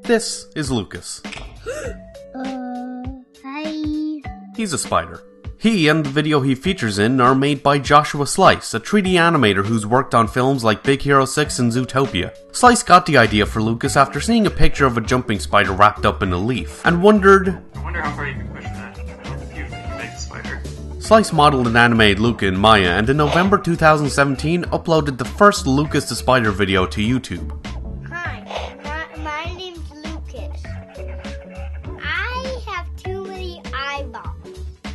This is Lucas. Hi. He's a spider. He and the video he features in are made by Joshua Slice, a 3D animator who's worked on films like Big Hero 6 and Zootopia. Slice got the idea for Lucas after seeing a picture of a jumping spider wrapped up in a leaf, and wondered... I wonder how far you can push that. You make the spider. Slice modeled and animated Luca in Maya, and in November 2017 uploaded the first Lucas the Spider video to YouTube. Hi, my name's Lucas. I have too many eyeballs.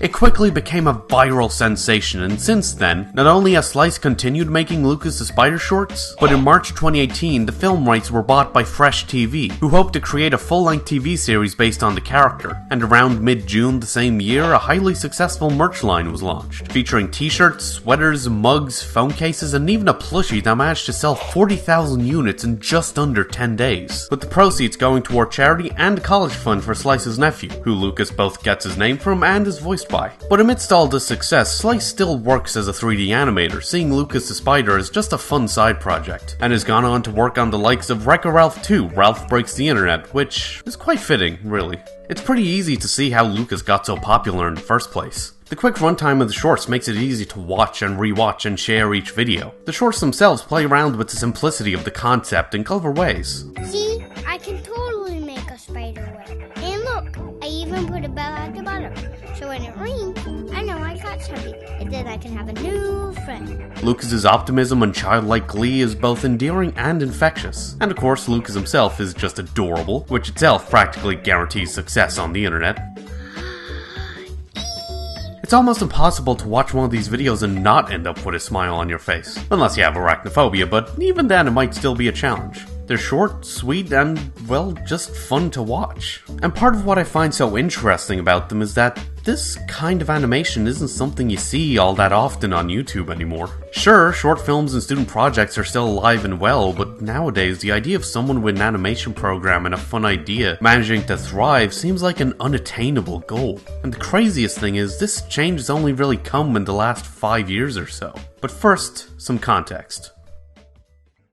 It quickly became a viral sensation, and since then, not only has Slice continued making Lucas the Spider shorts, but in March 2018, the film rights were bought by Fresh TV, who hoped to create a full-length TV series based on the character. And around mid-June the same year, a highly successful merch line was launched, featuring t-shirts, sweaters, mugs, phone cases, and even a plushie that managed to sell 40,000 units in just under 10 days, with the proceeds going toward charity and a college fund for Slice's nephew, who Lucas both gets his name from and is voiced by. But amidst all this success, Slice still works as a 3D animator, seeing Lucas the Spider as just a fun side project, and has gone on to work on the likes of Wreck-It Ralph 2, Ralph Breaks the Internet, which is quite fitting, really. It's pretty easy to see how Lucas got so popular in the first place. The quick runtime of the shorts makes it easy to watch and rewatch and share each video. The shorts themselves play around with the simplicity of the concept in clever ways. See, I can totally make a spider web. And look, I even put a bell at the bottom. So when it rings, I know I got something. And then I can have a new friend. Lucas's optimism and childlike glee is both endearing and infectious. And of course, Lucas himself is just adorable, which itself practically guarantees success on the internet. It's almost impossible to watch one of these videos and not end up with a smile on your face. Unless you have arachnophobia, but even then it might still be a challenge. They're short, sweet, and, well, just fun to watch. And part of what I find so interesting about them is that this kind of animation isn't something you see all that often on YouTube anymore. Sure, short films and student projects are still alive and well, but nowadays the idea of someone with an animation program and a fun idea managing to thrive seems like an unattainable goal. And the craziest thing is, this change has only really come in the last 5 years or so. But first, some context.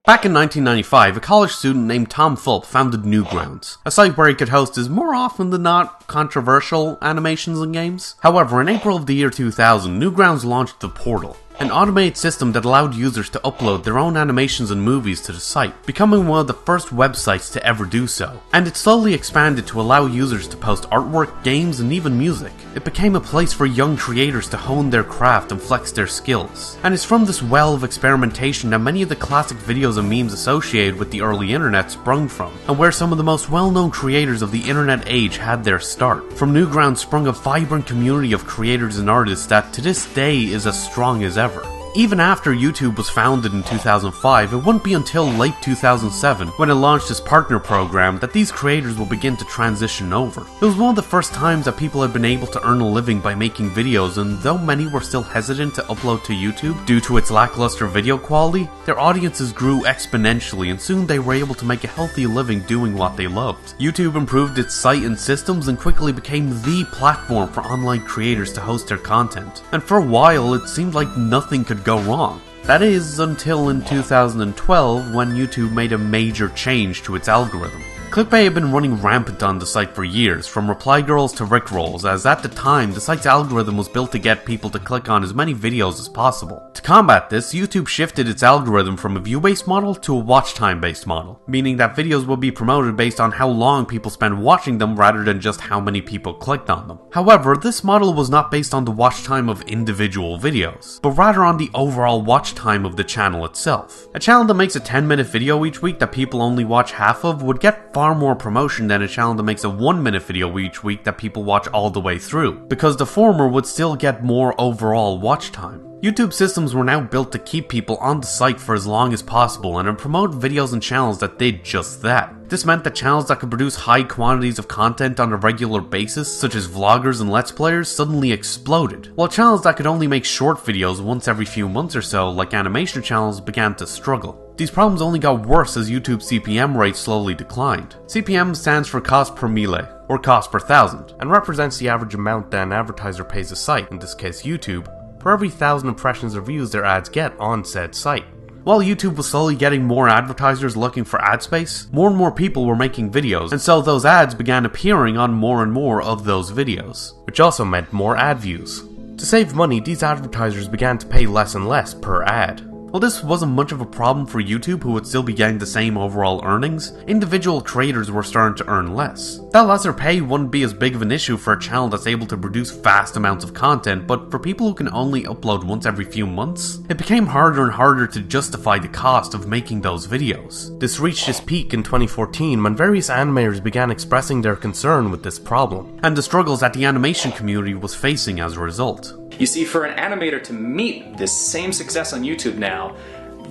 Back in 1995, a college student named Tom Fulp founded Newgrounds, a site where he could host his more often than not controversial animations and games. However, in April of the year 2000, Newgrounds launched The Portal, an automated system that allowed users to upload their own animations and movies to the site, becoming one of the first websites to ever do so. And it slowly expanded to allow users to post artwork, games, and even music. It became a place for young creators to hone their craft and flex their skills. And it's from this well of experimentation that many of the classic videos and memes associated with the early internet sprung from, and where some of the most well-known creators of the internet age had their start. From Newgrounds sprung a vibrant community of creators and artists that to this day is as strong as ever. Even after YouTube was founded in 2005, it wouldn't be until late 2007, when it launched its partner program, that these creators will begin to transition over. It was one of the first times that people had been able to earn a living by making videos, and though many were still hesitant to upload to YouTube due to its lackluster video quality, their audiences grew exponentially, and soon they were able to make a healthy living doing what they loved. YouTube improved its site and systems and quickly became the platform for online creators to host their content. And for a while, it seemed like nothing could go wrong. That is, until in 2012, when YouTube made a major change to its algorithm. Clickbait had been running rampant on the site for years, from reply girls to rickrolls, as at the time, the site's algorithm was built to get people to click on as many videos as possible. To combat this, YouTube shifted its algorithm from a view-based model to a watch time-based model, meaning that videos will be promoted based on how long people spend watching them rather than just how many people clicked on them. However, this model was not based on the watch time of individual videos, but rather on the overall watch time of the channel itself. A channel that makes a 10-minute video each week that people only watch half of would get far more promotion than a channel that makes a 1-minute video each week that people watch all the way through, because the former would still get more overall watch time. YouTube systems were now built to keep people on the site for as long as possible and to promote videos and channels that did just that. This meant that channels that could produce high quantities of content on a regular basis, such as vloggers and let's players, suddenly exploded, while channels that could only make short videos once every few months or so, like animation channels, began to struggle. These problems only got worse as YouTube's CPM rate slowly declined. CPM stands for cost per mille, or cost per thousand, and represents the average amount that an advertiser pays a site, in this case YouTube, for every 1,000 impressions or views their ads get on said site. While YouTube was slowly getting more advertisers looking for ad space, more and more people were making videos, and so those ads began appearing on more and more of those videos, which also meant more ad views. To save money, these advertisers began to pay less and less per ad. While this wasn't much of a problem for YouTube, who would still be getting the same overall earnings, individual creators were starting to earn less. That lesser pay wouldn't be as big of an issue for a channel that's able to produce vast amounts of content, but for people who can only upload once every few months, it became harder and harder to justify the cost of making those videos. This reached its peak in 2014 when various animators began expressing their concern with this problem, and the struggles that the animation community was facing as a result. You see, for an animator to meet this same success on YouTube now,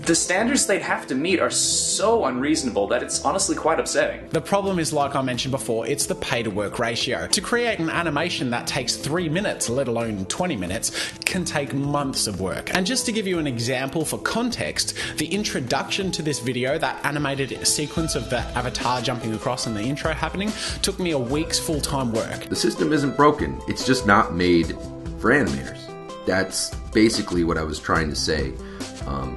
the standards they'd have to meet are so unreasonable that it's honestly quite upsetting. The problem is, like I mentioned before, it's the pay-to-work ratio. To create an animation that takes 3 minutes, let alone 20 minutes, can take months of work. And just to give you an example for context, the introduction to this video, that animated sequence of the avatar jumping across and the intro happening, took me a week's full-time work. The system isn't broken, it's just not made for animators. That's basically what I was trying to say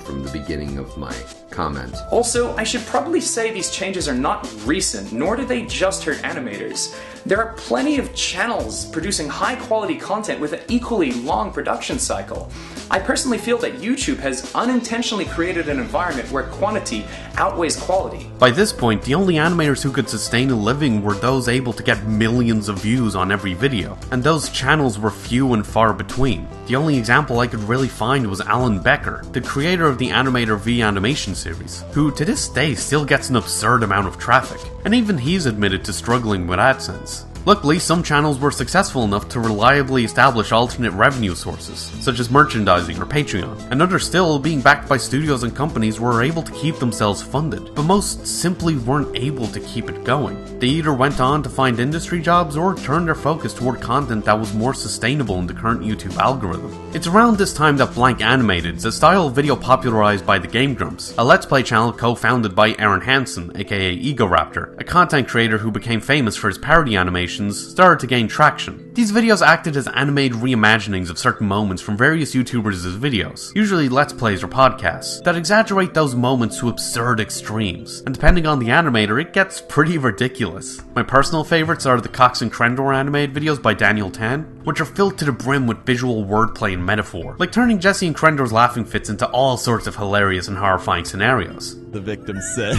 from the beginning of my comment. Also, I should probably say these changes are not recent, nor do they just hurt animators. There are plenty of channels producing high-quality content with an equally long production cycle. I personally feel that YouTube has unintentionally created an environment where quantity outweighs quality. By this point, the only animators who could sustain a living were those able to get millions of views on every video, and those channels were few and far between. The only example I could really find was Alan Becker, the creator of the Animator V animation series, who to this day still gets an absurd amount of traffic, and even he's admitted to struggling with AdSense. Luckily, some channels were successful enough to reliably establish alternate revenue sources, such as merchandising or Patreon, and others still, being backed by studios and companies, were able to keep themselves funded, but most simply weren't able to keep it going. They either went on to find industry jobs or turned their focus toward content that was more sustainable in the current YouTube algorithm. It's around this time that Blank Animated's, a style of video popularized by the Game Grumps, a Let's Play channel co-founded by Aaron Hansen, aka Ego Raptor, a content creator who became famous for his parody animations, started to gain traction. These videos acted as animated reimaginings of certain moments from various YouTubers' videos, usually Let's Plays or podcasts, that exaggerate those moments to absurd extremes, and depending on the animator, it gets pretty ridiculous. My personal favorites are the Cox and Crendor animated videos by Daniel Tan, which are filled to the brim with visual wordplay and metaphor, like turning Jesse and Crendor's laughing fits into all sorts of hilarious and horrifying scenarios. The victim said.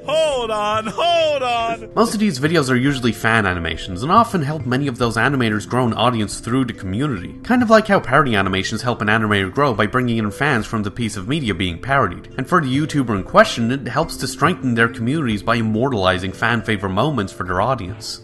Hold on! Most of these videos are usually fan animations and often help many of those animators grow an audience through the community. Kind of like how parody animations help an animator grow by bringing in fans from the piece of media being parodied. And for the YouTuber in question, it helps to strengthen their communities by immortalizing fan favorite moments for their audience.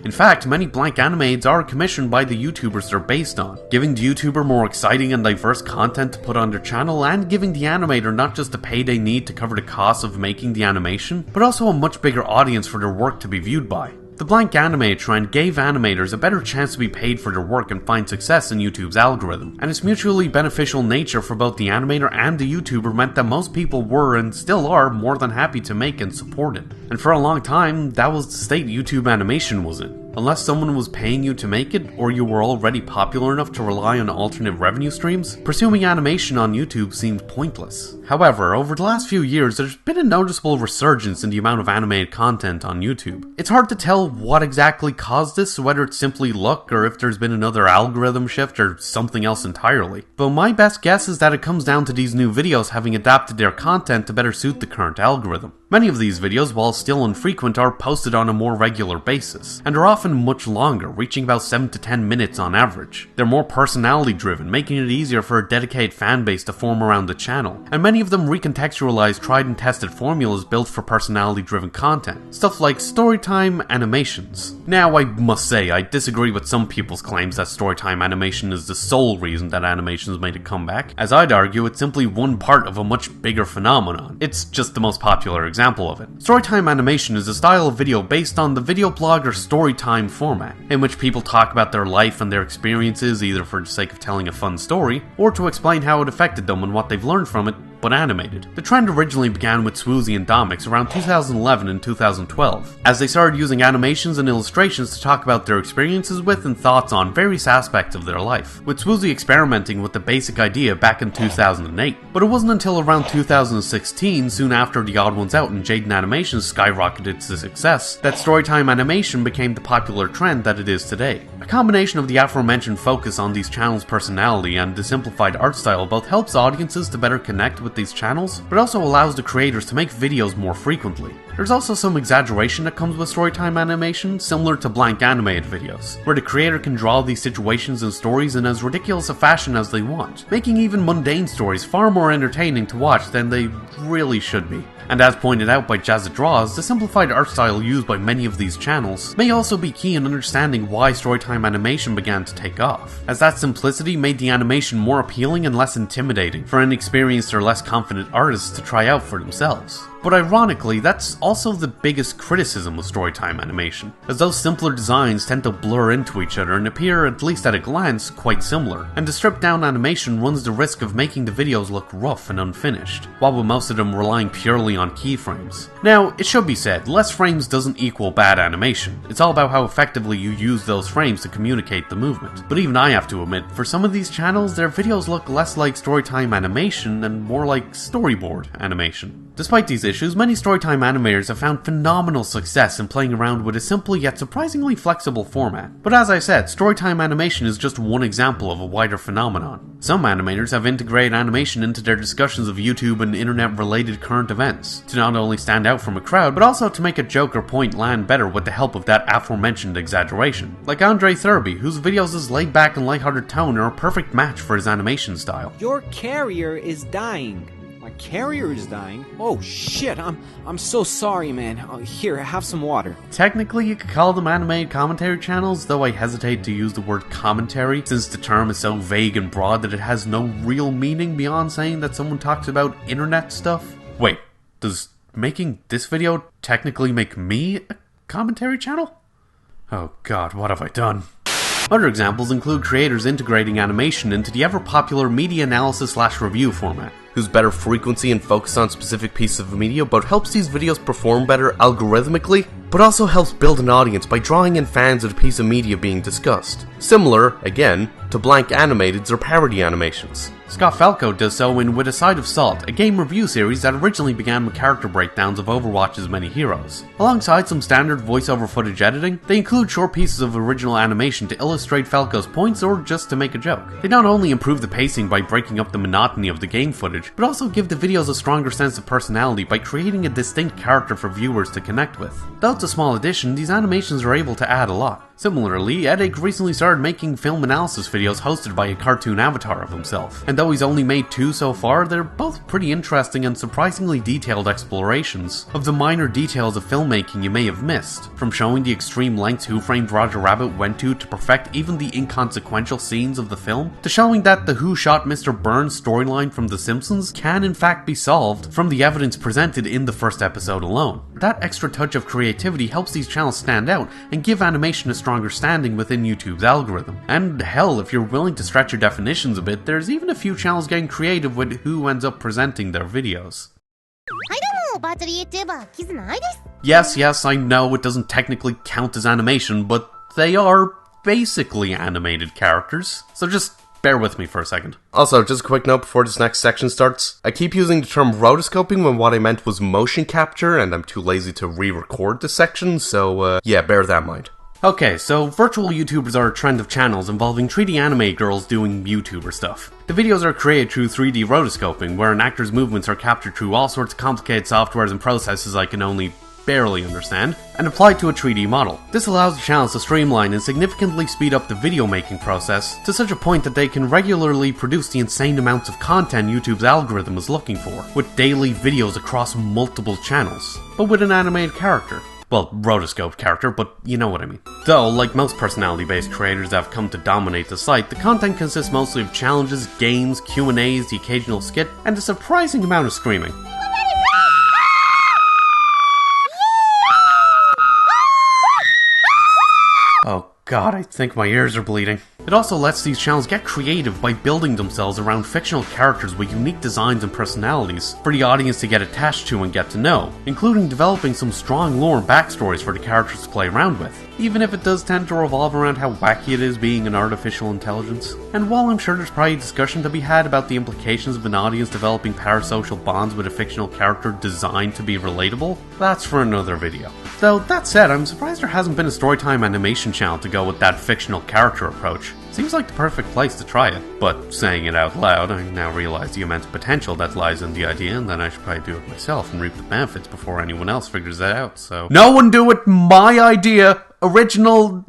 In fact, many blank animades are commissioned by the YouTubers they're based on, giving the YouTuber more exciting and diverse content to put on their channel and giving the animator not just the pay they need to cover the costs of making the animation, but also a much bigger audience for their work to be viewed by. The blank animate trend gave animators a better chance to be paid for their work and find success in YouTube's algorithm, and its mutually beneficial nature for both the animator and the YouTuber meant that most people were and still are more than happy to make and support it. And for a long time, that was the state YouTube animation was in. Unless someone was paying you to make it, or you were already popular enough to rely on alternate revenue streams, pursuing animation on YouTube seemed pointless. However, over the last few years, there's been a noticeable resurgence in the amount of animated content on YouTube. It's hard to tell what exactly caused this, whether it's simply luck or if there's been another algorithm shift or something else entirely. But my best guess is that it comes down to these new videos having adapted their content to better suit the current algorithm. Many of these videos, while still infrequent, are posted on a more regular basis, and are often much longer, reaching about 7 to 10 minutes on average. They're more personality driven, making it easier for a dedicated fan base to form around the channel, and many of them recontextualize tried and tested formulas built for personality driven content, stuff like Storytime Animations. Now, I must say, I disagree with some people's claims that Storytime Animation is the sole reason that animations made a comeback, as I'd argue it's simply one part of a much bigger phenomenon. It's just the most popular example of it. Storytime Animation is a style of video based on the video blog or Storytime format, in which people talk about their life and their experiences either for the sake of telling a fun story, or to explain how it affected them and what they've learned from it, but animated. The trend originally began with Swoozie and Domix around 2011 and 2012, as they started using animations and illustrations to talk about their experiences with and thoughts on various aspects of their life, with Swoozie experimenting with the basic idea back in 2008. But it wasn't until around 2016, soon after The Odd Ones Out and Jaden Animations skyrocketed to success, that Storytime Animation became the popular trend that it is today. A combination of the aforementioned focus on these channels' personality and the simplified art style both helps audiences to better connect with these channels, but also allows the creators to make videos more frequently. There's also some exaggeration that comes with Storytime Animation, similar to blank animated videos, where the creator can draw these situations and stories in as ridiculous a fashion as they want, making even mundane stories far more entertaining to watch than they really should be. And as pointed out by Jazz It Draws, the simplified art style used by many of these channels may also be key in understanding why Storytime Animation began to take off, as that simplicity made the animation more appealing and less intimidating for inexperienced or less confident artists to try out for themselves. But ironically, that's also the biggest criticism of Storytime Animation, as those simpler designs tend to blur into each other and appear, at least at a glance, quite similar, and the stripped down animation runs the risk of making the videos look rough and unfinished, while with most of them relying purely on keyframes. Now, it should be said, less frames doesn't equal bad animation, it's all about how effectively you use those frames to communicate the movement. But even I have to admit, for some of these channels, their videos look less like Storytime Animation and more like storyboard animation. Despite these issues, many Storytime animators have found phenomenal success in playing around with a simple yet surprisingly flexible format. But as I said, Storytime Animation is just one example of a wider phenomenon. Some animators have integrated animation into their discussions of YouTube and internet-related current events, to not only stand out from a crowd, but also to make a joke or point land better with the help of that aforementioned exaggeration. Like Andre Thurby, whose videos' laid-back and lighthearted tone are a perfect match for his animation style. Your carrier is dying. My carrier is dying? Oh shit, I'm so sorry, man. Here, have some water. Technically, you could call them animated commentary channels, though I hesitate to use the word commentary, since the term is so vague and broad that it has no real meaning beyond saying that someone talks about internet stuff. Wait, does making this video technically make me a commentary channel? Oh god, what have I done? Other examples include creators integrating animation into the ever-popular media analysis/review format, whose better frequency and focus on specific pieces of media both helps these videos perform better algorithmically, but also helps build an audience by drawing in fans of the piece of media being discussed. Similar, again, to blank animateds or parody animations. Scott Falco does so in With a Side of Salt, a game review series that originally began with character breakdowns of Overwatch's many heroes. Alongside some standard voiceover footage editing, they include short pieces of original animation to illustrate Falco's points or just to make a joke. They not only improve the pacing by breaking up the monotony of the game footage, but also give the videos a stronger sense of personality by creating a distinct character for viewers to connect with. Though it's a small addition, these animations are able to add a lot. Similarly, Eddick recently started making film analysis videos hosted by a cartoon avatar of himself, and though he's only made 2 so far, they're both pretty interesting and surprisingly detailed explorations of the minor details of filmmaking you may have missed, from showing the extreme lengths Who Framed Roger Rabbit went to perfect even the inconsequential scenes of the film, to showing that the Who Shot Mr. Burns storyline from The Simpsons can in fact be solved from the evidence presented in the first episode alone. That extra touch of creativity helps these channels stand out and give animation a stronger standing within YouTube's algorithm. And hell, if you're willing to stretch your definitions a bit, there's even a few channels getting creative with who ends up presenting their videos. Yes, I know it doesn't technically count as animation, but they are basically animated characters, so just bear with me for a second. Also, just a quick note before this next section starts. I keep using the term rotoscoping when what I meant was motion capture, and I'm too lazy to re-record this section, so yeah, bear that in mind. Okay, so virtual YouTubers are a trend of channels involving 3D anime girls doing YouTuber stuff. The videos are created through 3D rotoscoping, where an actor's movements are captured through all sorts of complicated softwares and processes I can only barely understand, and applied to a 3D model. This allows the channels to streamline and significantly speed up the video making process to such a point that they can regularly produce the insane amounts of content YouTube's algorithm is looking for, with daily videos across multiple channels, but with an animated character. Well, rotoscoped character, but you know what I mean. Though, like most personality-based creators that have come to dominate the site, the content consists mostly of challenges, games, Q&As, the occasional skit, and a surprising amount of screaming. Oh god, I think my ears are bleeding. It also lets these channels get creative by building themselves around fictional characters with unique designs and personalities for the audience to get attached to and get to know, including developing some strong lore and backstories for the characters to play around with, even if it does tend to revolve around how wacky it is being an artificial intelligence. And while I'm sure there's probably a discussion to be had about the implications of an audience developing parasocial bonds with a fictional character designed to be relatable, that's for another video. Though, that said, I'm surprised there hasn't been a Storytime Animation channel to go with that fictional character approach. Seems like the perfect place to try it. But saying it out loud, I now realize the immense potential that lies in the idea, and that I should probably do it myself and reap the benefits before anyone else figures it out, so... No one do it! My idea! Original,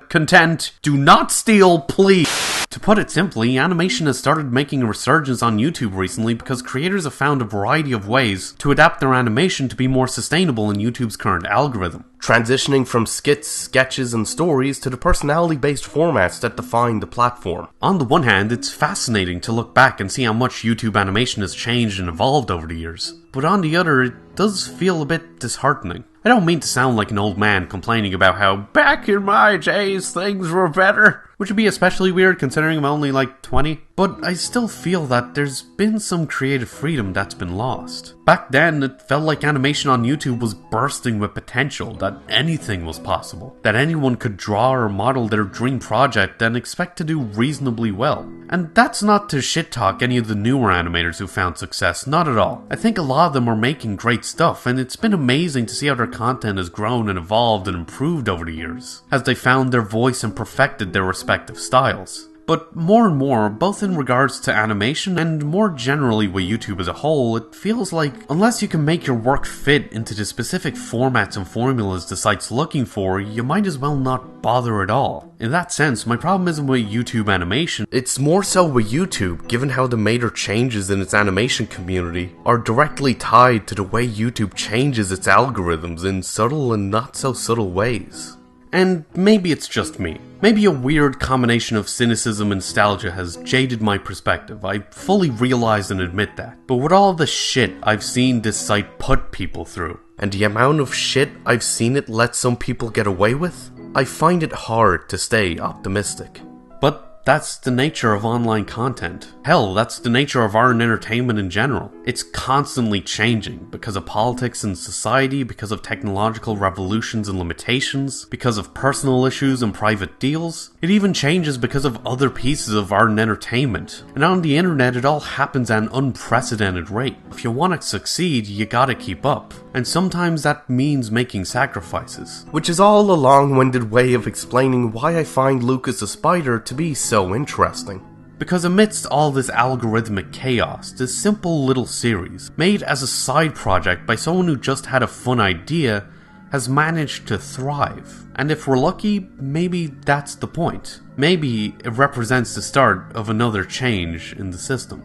content. Do not steal, please! To put it simply, animation has started making a resurgence on YouTube recently because creators have found a variety of ways to adapt their animation to be more sustainable in YouTube's current algorithm. Transitioning from skits, sketches, and stories to the personality-based formats that define the platform. On the one hand, it's fascinating to look back and see how much YouTube animation has changed and evolved over the years. But on the other, it does feel a bit disheartening. I don't mean to sound like an old man complaining about how back in my days things were better, which would be especially weird considering I'm only like 20, but I still feel that there's been some creative freedom that's been lost. Back then, it felt like animation on YouTube was bursting with potential, that anything was possible, that anyone could draw or model their dream project and expect to do reasonably well. And that's not to shit talk any of the newer animators who found success, not at all. I think a lot of them are making great stuff, and it's been amazing to see how their content has grown and evolved and improved over the years, as they found their voice and perfected their respective styles. But more and more, both in regards to animation and more generally with YouTube as a whole, it feels like unless you can make your work fit into the specific formats and formulas the site's looking for, you might as well not bother at all. In that sense, my problem isn't with YouTube animation, it's more so with YouTube, given how the major changes in its animation community are directly tied to the way YouTube changes its algorithms in subtle and not so subtle ways. And maybe it's just me. Maybe a weird combination of cynicism and nostalgia has jaded my perspective. I fully realize and admit that. But with all the shit I've seen this site put people through, and the amount of shit I've seen it let some people get away with, I find it hard to stay optimistic. But that's the nature of online content. Hell, that's the nature of art and entertainment in general. It's constantly changing because of politics and society, because of technological revolutions and limitations, because of personal issues and private deals. It even changes because of other pieces of art and entertainment. And on the internet, it all happens at an unprecedented rate. If you want to succeed, you gotta keep up. And sometimes that means making sacrifices. Which is all a long-winded way of explaining why I find Lucas the Spider to be so interesting. Because amidst all this algorithmic chaos, this simple little series, made as a side project by someone who just had a fun idea, has managed to thrive. And if we're lucky, maybe that's the point. Maybe it represents the start of another change in the system.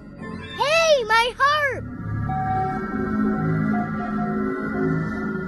Hey, my heart!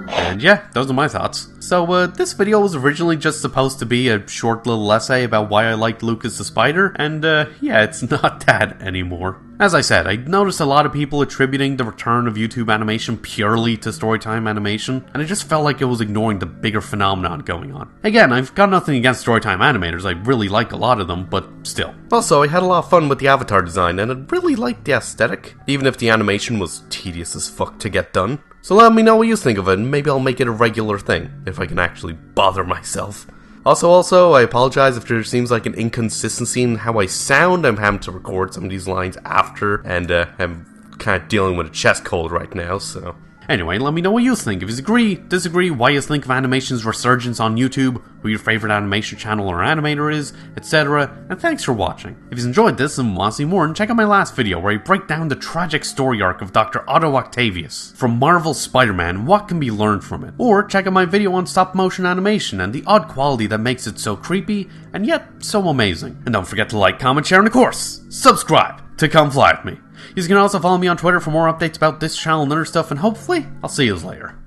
And yeah, those are my thoughts. So this video was originally just supposed to be a short little essay about why I liked Lucas the Spider, and yeah, it's not that anymore. As I said, I noticed a lot of people attributing the return of YouTube animation purely to Storytime Animation, and it just felt like it was ignoring the bigger phenomenon going on. Again, I've got nothing against Storytime animators, I really like a lot of them, but still. Also, I had a lot of fun with the avatar design, and I really liked the aesthetic, even if the animation was tedious as fuck to get done. So let me know what you think of it, and maybe I'll make it a regular thing, if I can actually bother myself. Also, I apologize if there seems like an inconsistency in how I sound. I'm having to record some of these lines after, and I'm kind of dealing with a chest cold right now, so... Anyway, let me know what you think. If you agree, disagree, why you think of animation's resurgence on YouTube, who your favorite animation channel or animator is, etc. And thanks for watching. If you enjoyed this and want to see more, then check out my last video where I break down the tragic story arc of Dr. Otto Octavius from Marvel's Spider-Man and what can be learned from it. Or check out my video on stop motion animation and the odd quality that makes it so creepy and yet so amazing. And don't forget to like, comment, share, and of course, subscribe to come fly with me. You can also follow me on Twitter for more updates about this channel and other stuff, and hopefully, I'll see you later.